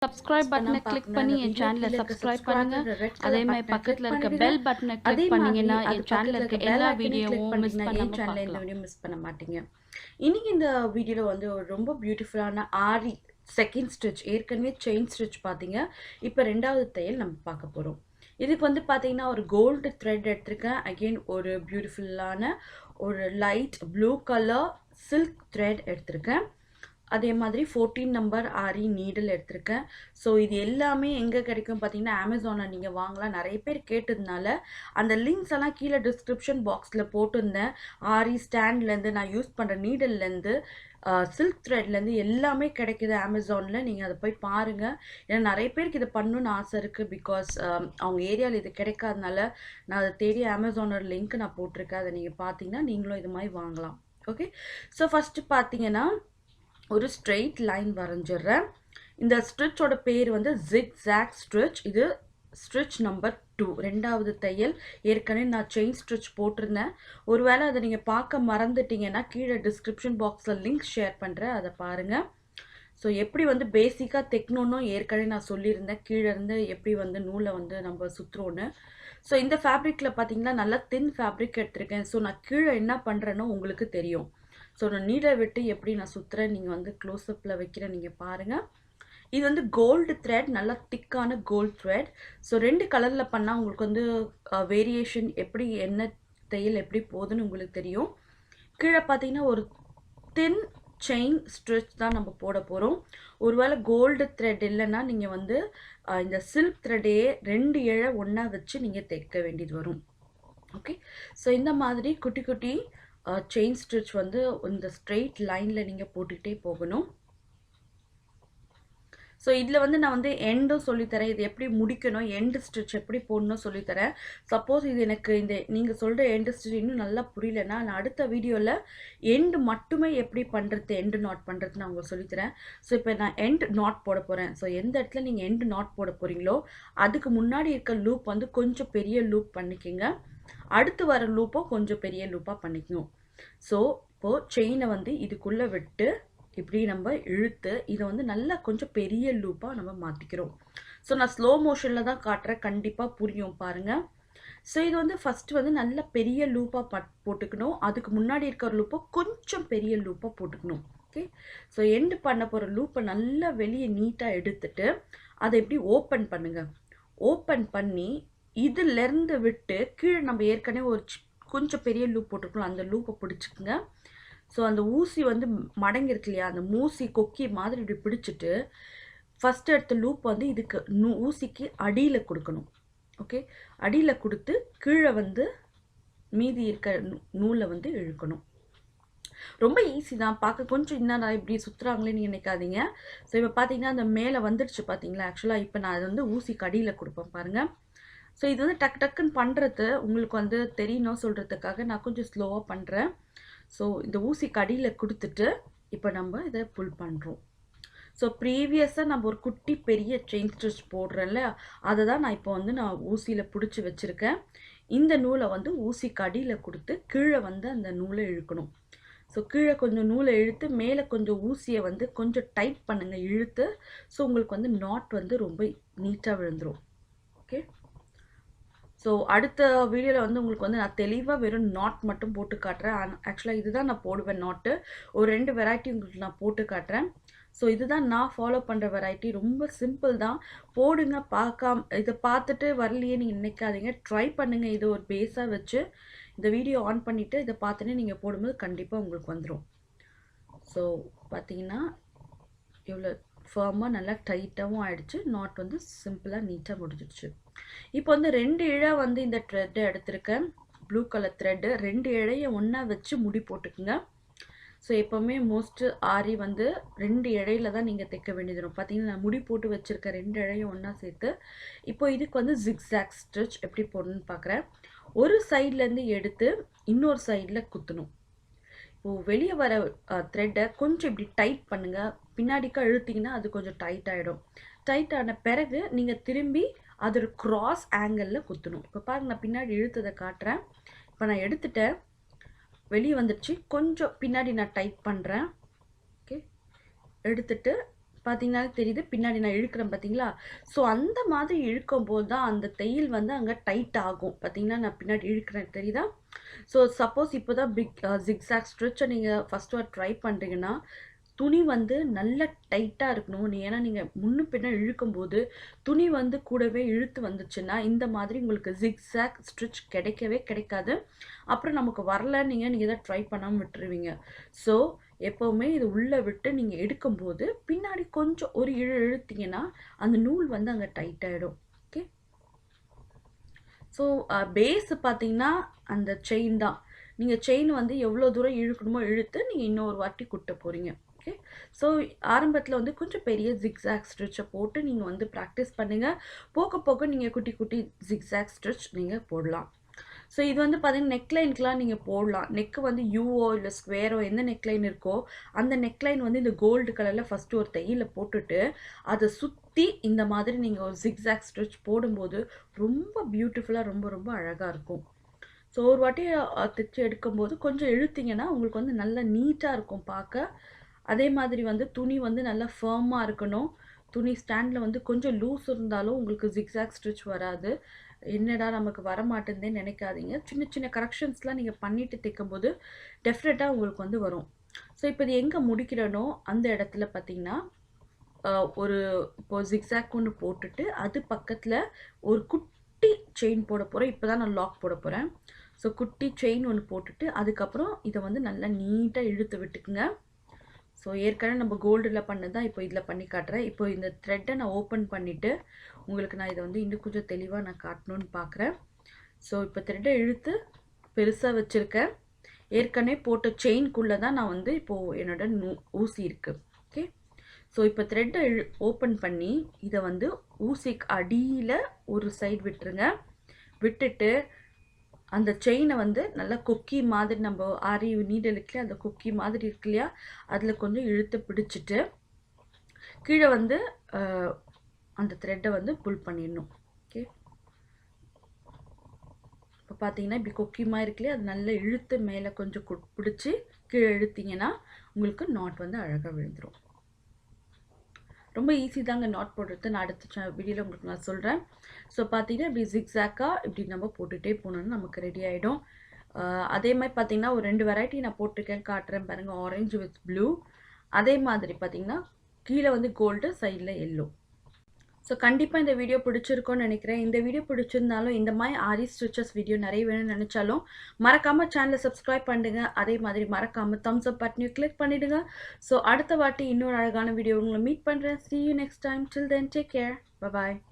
subscribe button click பண்ணி என் சேனலை subscribe பண்ணுங்க. அதே மாதிரி பக்கத்துல இருக்க bell button click பண்ணீங்கன்னா என் சேனல்ல இருக்க எல்லா வீடியோவும் மிஸ் பண்ண மாட்டீங்க. இன்னைக்கு இந்த வீடியோல வந்து ஒரு ரொம்ப பியூட்டிஃபுல்லான ஆரி செகண்ட் ஸ்டிச், ஏற்கனவே செயின் ஸ்டிச் பாத்தீங்க. இப்போ ரெண்டாவது தையல் நம்ம பார்க்க போறோம். இதுக்கு வந்து பாத்தீங்கன்னா ஒரு கோல்டு த்ரெட் எடுத்திருக்கேன். அகைன் ஒரு பியூட்டிஃபுல்லான ஒரு light blue colour silk thread எடுத்திருக்கேன். அதே மாதிரி 14 நம்பர் ஆரி நீடில் எடுத்திருக்கேன். ஸோ இது எல்லாமே எங்கே கிடைக்கும் பார்த்தீங்கன்னா அமேசானில் நீங்கள் வாங்கலாம். நிறைய பேர் கேட்டதுனால அந்த லிங்க்ஸ் எல்லாம் கீழே டிஸ்கிரிப்ஷன் பாக்ஸில் போட்டிருந்தேன். ஆரி ஸ்டாண்ட்லேருந்து நான் யூஸ் பண்ணுற நீடல்லேருந்து சில்க் த்ரெட்லேருந்து எல்லாமே கிடைக்கிது அமேசானில். நீங்கள் அதை போய் பாருங்கள். ஏன்னா நிறைய பேருக்கு இதை பண்ணணுன்னு ஆசை இருக்குது. பிகாஸ் அவங்க ஏரியாவில் இது கிடைக்காதனால நான் அதை தேடி அமேசானோட லிங்க் நான் போட்டிருக்கேன். அதை நீங்கள் பார்த்தீங்கன்னா நீங்களும் இது மாதிரி வாங்கலாம். ஓகே, ஸோ ஃபஸ்ட்டு பார்த்தீங்கன்னா ஒரு ஸ்ட்ரெயிட் லைன் வரைஞ்சிடுறேன். இந்த ஸ்டிச்சோட பேர் வந்து ஜிக்ஸாக் ஸ்டிச். இது ஸ்டிச் நம்பர் 2, ரெண்டாவது தையல். ஏற்கனவே நான் செயின் ஸ்டிச் போட்டிருந்தேன். ஒருவேளை அதை நீங்கள் பார்க்க மறந்துட்டீங்கன்னா கீழே டிஸ்கிரிப்ஷன் பாக்ஸில் லிங்க் ஷேர் பண்ணுறேன், அதை பாருங்கள். ஸோ எப்படி வந்து பேசிக்காக தைக்கணுன்னு ஏற்கனவே நான் சொல்லியிருந்தேன். கீழே இருந்து எப்படி வந்து நூலை வந்து நம்ம சுற்றுறோன்னு. ஸோ இந்த ஃபேப்ரிக்கில் பார்த்தீங்கன்னா நல்லா தின் ஃபேப்ரிக் எடுத்திருக்கேன். ஸோ நான் கீழே என்ன பண்ணுறேன்னு உங்களுக்கு தெரியும். ஸோ நான் நீடை விட்டு எப்படி நான் சுற்றுறேன் நீங்கள் வந்து க்ளோஸ்அப்பில் வைக்கிறேன், நீங்கள் பாருங்கள். இது வந்து கோல்டு த்ரெட், நல்லா திக்கான கோல்டு த்ரெட். ஸோ 2 கலரில் பண்ணால் உங்களுக்கு வந்து வேரியேஷன் எப்படி, என்ன தையல் எப்படி போகுதுன்னு உங்களுக்கு தெரியும். கீழே பார்த்தீங்கன்னா ஒரு தின் செயின் ஸ்டிச் தான் நம்ம போட போகிறோம். ஒருவேளை கோல்டு த்ரெட் இல்லைன்னா நீங்கள் வந்து இந்த சில்க் த்ரெட்டையே 2 இழை ஒன்றா வச்சு நீங்கள் தைக்க வேண்டியது வரும். ஓகே, ஸோ இந்த மாதிரி குட்டி குட்டி செயின் ஸ்டிச் வந்து இந்த ஸ்ட்ரெயிட் லைனில் நீங்கள் போட்டுக்கிட்டே போகணும். ஸோ இதில் வந்து நான் வந்து எண்டும் சொல்லித்தரேன், இது எப்படி முடிக்கணும், எண்டு ஸ்டிச் எப்படி போடணும் சொல்லித்தரேன். சப்போஸ் இது எனக்கு இந்த நீங்கள் சொல்கிற எண்டு ஸ்டிச் இன்னும் நல்லா புரியலன்னா நான் அடுத்த வீடியோவில் எண்டு மட்டுமே எப்படி பண்ணுறது, எண்டு நாட் பண்ணுறது நான் உங்களுக்கு சொல்லித்தரேன். ஸோ இப்போ நான் எண்டு நாட் போட போகிறேன். ஸோ எந்த இடத்துல நீங்கள் எண்டு நாட் போட போகிறீங்களோ அதுக்கு முன்னாடி இருக்க லூப் வந்து கொஞ்சம் பெரிய லூப் பண்ணிக்கோங்க. அடுத்து வர லூப்போ கொஞ்சம் பெரிய லூப்பாக பண்ணிக்கணும். ஸோ இப்போது செயினை வந்து இதுக்குள்ளே விட்டு இப்படி நம்ம இழுத்து இதை வந்து நல்லா கொஞ்சம் பெரிய லூப்பாக நம்ம மாற்றிக்கிறோம். ஸோ நான் ஸ்லோ மோஷனில் தான் காட்டுறேன், கண்டிப்பாக புரியும் பாருங்கள். ஸோ இது வந்து ஃபஸ்ட்டு வந்து நல்ல பெரிய லூப்பாக போட்டுக்கணும். அதுக்கு முன்னாடி இருக்கிற லூப்பை கொஞ்சம் பெரிய லூப்பாக போட்டுக்கணும். ஓகே, ஸோ எண்டு பண்ண போகிற லூப்பை நல்லா வெளியே நீட்டாக எடுத்துட்டு அதை எப்படி ஓப்பன் பண்ணுங்கள். ஓப்பன் பண்ணி இதிலேருந்து விட்டு கீழே நம்ம ஏற்கனவே ஒரு கொஞ்சம் பெரிய லூப் போட்டிருக்கோம், அந்த லூப்பை பிடிச்சிக்குங்க. ஸோ அந்த ஊசி வந்து மடங்கிருக்கு இல்லையா, அந்த மூசி கொக்கி மாதிரி இப்படி பிடிச்சிட்டு ஃபஸ்ட்டு எடுத்த லூப் வந்து இதுக்கு ஊசிக்கு அடியில் கொடுக்கணும். ஓகே, அடியில் கொடுத்து கீழே வந்து மீதி இருக்க நூலை வந்து இழுக்கணும். ரொம்ப ஈஸி தான், பார்க்க கொஞ்சம் இன்னும் நான் இப்படி சுற்றுறாங்களேன்னு நினைக்காதீங்க. ஸோ இப்போ பார்த்தீங்கன்னா அந்த மேலே வந்துடுச்சு பார்த்தீங்களா. ஆக்சுவலாக இப்போ நான் அது வந்து ஊசிக்கு அடியில் கொடுப்பேன் பாருங்கள். ஸோ இது வந்து டக்குன்னு பண்ணுறது உங்களுக்கு வந்து தெரியணும் சொல்கிறதுக்காக நான் கொஞ்சம் ஸ்லோவாக பண்ணுறேன். ஸோ இந்த ஊசி கடியில் கொடுத்துட்டு இப்போ நம்ம இதை புல் பண்ணுறோம். ஸோ ப்ரீவியஸாக நம்ம ஒரு குட்டி பெரிய செயின் ஸ்டிச் போடுறேன்ல, அதை தான் நான் இப்போ வந்து நான் ஊசியில் பிடிச்சி வச்சுருக்கேன். இந்த நூலை வந்து ஊசி கடியில் கொடுத்து கீழே வந்து அந்த நூலை இழுக்கணும். ஸோ கீழே கொஞ்சம் நூலை இழுத்து மேலே கொஞ்சம் ஊசியை வந்து கொஞ்சம் டைட் பண்ணுங்கள் இழுத்து. ஸோ உங்களுக்கு வந்து நாட் வந்து ரொம்ப நீட்டாக விழுந்துடும். ஓகே, ஸோ அடுத்த வீடியோவில் வந்து உங்களுக்கு வந்து நான் தெளிவாக வெறும் நாட் மட்டும் போட்டு காட்டுறேன். ஆக்சுவலாக இதுதான் நான் போடுவேன் நாட்டு. ஒரு 2 வெரைட்டி உங்களுக்கு நான் போட்டு காட்டுறேன். ஸோ இதுதான் நான் ஃபாலோ பண்ணுற வெரைட்டி. ரொம்ப சிம்பிள் தான், போடுங்க. இதை பார்த்துட்டு வரலையே நீங்கள் நினைக்காதீங்க, ட்ரை பண்ணுங்கள். இது ஒரு பேஸாக வச்சு இந்த வீடியோ ஆன் பண்ணிவிட்டு இதை பார்த்துட்டு நீங்கள் போடும்போது கண்டிப்பாக உங்களுக்கு வந்துடும். ஸோ பார்த்தீங்கன்னா இவ்வளோ ஃபர்மாக நல்லா டைட்டாகவும் ஆகிடுச்சு. நாட் வந்து சிம்பிளாக நீட்டாக முடிஞ்சிடுச்சு. இப்போ வந்து 2 இழை வந்து இந்த த்ரெட்டை எடுத்திருக்கேன், ப்ளூ கலர் த்ரெட்டு. 2 இழையை ஒன்றா வச்சு முடி போட்டுக்குங்க. ஸோ எப்போவுமே மோஸ்ட்டு ஆரி வந்து 2 இழையில தான் நீங்கள் தைக்க வேண்டியது வரும். பார்த்தீங்கன்னா நான் முடி போட்டு வச்சுருக்கேன் 2 இழையும் ஒன்றா சேர்த்து. இப்போ இதுக்கு வந்து ஜிக்ஸாக் ஸ்டிச் எப்படி போடணும்னு பார்க்குறேன். ஒரு சைட்லேருந்து எடுத்து இன்னொரு சைடில் குத்தணும். இப்போது வெளியே வர த்ரெட்டை கொஞ்சம் இப்படி டைட் பண்ணுங்கள். பின்னாடிக்கா இழுத்திங்கன்னா அது கொஞ்சம் டைட் ஆகிடும். டைட் ஆன பிறகு நீங்கள் திரும்பி அது ஒரு கிராஸ் ஆங்கிளில் குத்தணும். இப்போ பாருங்கள், நான் பின்னாடி இழுத்ததை காட்டுறேன். இப்போ நான் எடுத்துட்டேன், வெளியே வந்துடுச்சு. கொஞ்சம் பின்னாடி நான் டைட் பண்ணுறேன். ஓகே, எடுத்துட்டு பார்த்தீங்கன்னாலே தெரியுது பின்னாடி நான் இழுக்கிறேன் பார்த்தீங்களா? ஸோ அந்த மாதிரி இழுக்கும்போது தான் அந்த தையல் வந்து அங்கே டைட் ஆகும். பார்த்தீங்கன்னா நான் பின்னாடி இழுக்கிறேன் தெரியுதா? ஸோ சப்போஸ் இப்போ தான் ஜிக்ஸாக் ஸ்டிச்சை நீங்கள் ஃபஸ்ட்டு ஒரு ட்ரை பண்ணுறீங்கன்னா துணி வந்து நல்ல டைட்டாக இருக்கணும். ஏன்னா நீங்கள் முன்னும் பின்ன இழுக்கும்போது துணி வந்து கூடவே இழுத்து வந்துச்சுன்னா இந்த மாதிரி உங்களுக்கு ஜிக்ஸாக் ஸ்டிச் கிடைக்கவே கிடைக்காது. அப்புறம் நமக்கு வரல நீங்கள் இதை ட்ரை பண்ணாமல் விட்டுருவீங்க. ஸோ எப்போவுமே இது உள்ளே விட்டு நீங்கள் எடுக்கும்போது பின்னாடி கொஞ்சம் ஒரு இழுத்தீங்கன்னா அந்த நூல் வந்து அங்கே டைட் ஆகிடும். ஓகே. ஸோ பேஸ் பார்த்தீங்கன்னா அந்த செயின் தான். நீங்கள் செயின் வந்து எவ்வளோ தூரம் இழுக்கணுமோ இழுத்து நீங்கள் இன்னொரு வாட்டி குட்ட போகிறீங்க. ஓகே. ஸோ ஆரம்பத்தில் வந்து கொஞ்சம் பெரிய ஜிக்ஸாக் ஸ்டிச்சை போட்டு நீங்கள் வந்து ப்ராக்டிஸ் பண்ணுங்கள். போக போக நீங்கள் குட்டி குட்டி ஜிக்ஸாக் ஸ்டிச் நீங்கள் போடலாம். ஸோ இது வந்து பார்த்தீங்கன்னா நெக்லைனுக்கெலாம் நீங்கள் போடலாம். நெக்கு வந்து யூஓ இல்லை ஸ்கொயரோ எந்த நெக்லைன் இருக்கோ அந்த நெக்லைன் வந்து இந்த கோல்டு கலரில் ஃபஸ்ட்டு ஒரு தையில் போட்டுட்டு அதை சுற்றி இந்த மாதிரி நீங்கள் ஒரு ஜிக்ஸாக் ஸ்டிச் போடும்போது ரொம்ப பியூட்டிஃபுல்லாக ரொம்ப ரொம்ப அழகாக இருக்கும். ஸோ ஒரு வாட்டி தைச்சு எடுக்கும்போது கொஞ்சம் இழுத்தீங்கன்னா உங்களுக்கு வந்து நல்லா நீட்டாக இருக்கும் பார்க்க. அதே மாதிரி வந்து துணி வந்து நல்லா ஃபர்மாக இருக்கணும். துணி ஸ்டாண்டில் வந்து கொஞ்சம் லூஸ் இருந்தாலும் உங்களுக்கு ஜிக்ஸாக் ஸ்டிச் வராது. என்னடா நமக்கு வர மாட்டேங்குதுன்னு நினைக்காதீங்க. சின்ன சின்ன கரெக்ஷன்ஸ்லாம் நீங்கள் பண்ணிவிட்டு தைக்கும்போது டெஃபினட்டாக உங்களுக்கு வந்து வரும். ஸோ இப்போ இது எங்கே முடிக்கிறனோ அந்த இடத்துல பார்த்தீங்கன்னா ஒரு இப்போ ஜிக்ஸாக் ஒன்று போட்டுட்டு அது பக்கத்தில் ஒரு குட்டி செயின் போட போகிறேன். இப்போ தான் நான் லாக் போட போகிறேன். ஸோ குட்டி செயின் ஒன்று போட்டுட்டு அதுக்கப்புறம் இதை வந்து நல்லா நீட்டாக இழுத்து விட்டுக்குங்க. ஸோ ஏற்கனவே நம்ம கோல்டில் பண்ணது தான் இப்போ இதில் பண்ணி காட்டுறேன். இப்போ இந்த த்ரெட்டை நான் ஓப்பன் பண்ணிவிட்டு உங்களுக்கு நான் இதை வந்து இன்னும் கொஞ்சம் தெளிவாக நான் காட்டணுன்னு பார்க்குறேன். ஸோ இப்போ த்ரெட்டை இழுத்து பெருசாக வச்சுருக்கேன். ஏற்கனவே போட்ட செயின்குள்ளே தான் நான் வந்து இப்போது என்னோட ஊசி இருக்குது. ஓகே. ஸோ இப்போ த்ரெட்டை ஓப்பன் பண்ணி இதை வந்து ஊசிக்கு அடியில் ஒரு சைடு விட்டுருங்க. விட்டுட்டு அந்த செயினை வந்து நல்லா கொக்கி மாதிரி நம்ம ஆரி நீடல் இருக்குல்லையா அந்த கொக்கி மாதிரி இருக்கு இல்லையா அதில் கொஞ்சம் இழுத்து பிடிச்சிட்டு கீழே வந்து அந்த த்ரெட்டை வந்து புல் பண்ணிடணும். ஓகே. இப்போ பார்த்தீங்கன்னா இப்படி கொக்கியமாக இருக்கு இல்லையா அது நல்லா இழுத்து மேலே கொஞ்சம் பிடிச்சி கீழே இழுத்தீங்கன்னா உங்களுக்கு நாட் வந்து அழகாக விழுந்துடும். ரொம்ப ஈஸி தாங்க நாட் போடுறது. நான் அடுத்த வீடியோவில் உங்களுக்கு நான் சொல்கிறேன். ஸோ பார்த்தீங்கன்னா இப்படி ஜிக்ஸாக்காக இப்படி நம்ம போட்டுகிட்டே போனோம்னா நமக்கு ரெடி ஆகிடும். அதே மாதிரி பார்த்தீங்கன்னா ஒரு 2 வெரைட்டி நான் போட்டிருக்கேன் காட்டுறேன் பாருங்கள். Orange with blue. அதே மாதிரி பார்த்தீங்கன்னா கீழே வந்து கோல்டு சைடில் எல்லோ. ஸோ கண்டிப்பாக இந்த வீடியோ பிடிச்சிருக்கோன்னு நினைக்கிறேன். இந்த வீடியோ பிடிச்சிருந்தாலும் இந்த மாதிரி ஆரி ஸ்டிச்சஸ் வீடியோ நிறைய வேணும்னு நினச்சாலும் மறக்காமல் சேனலை சப்ஸ்கிரைப் பண்ணிடுங்க. அதே மாதிரி மறக்காமல் தம்ஸ் அப் பட்டனையும் கிளிக் பண்ணிவிடுங்க. ஸோ அடுத்த வாட்டி இன்னொரு அழகான வீடியோ உங்களை மீட் பண்ணுறேன். See you next time. Till then, take care. Bye bye.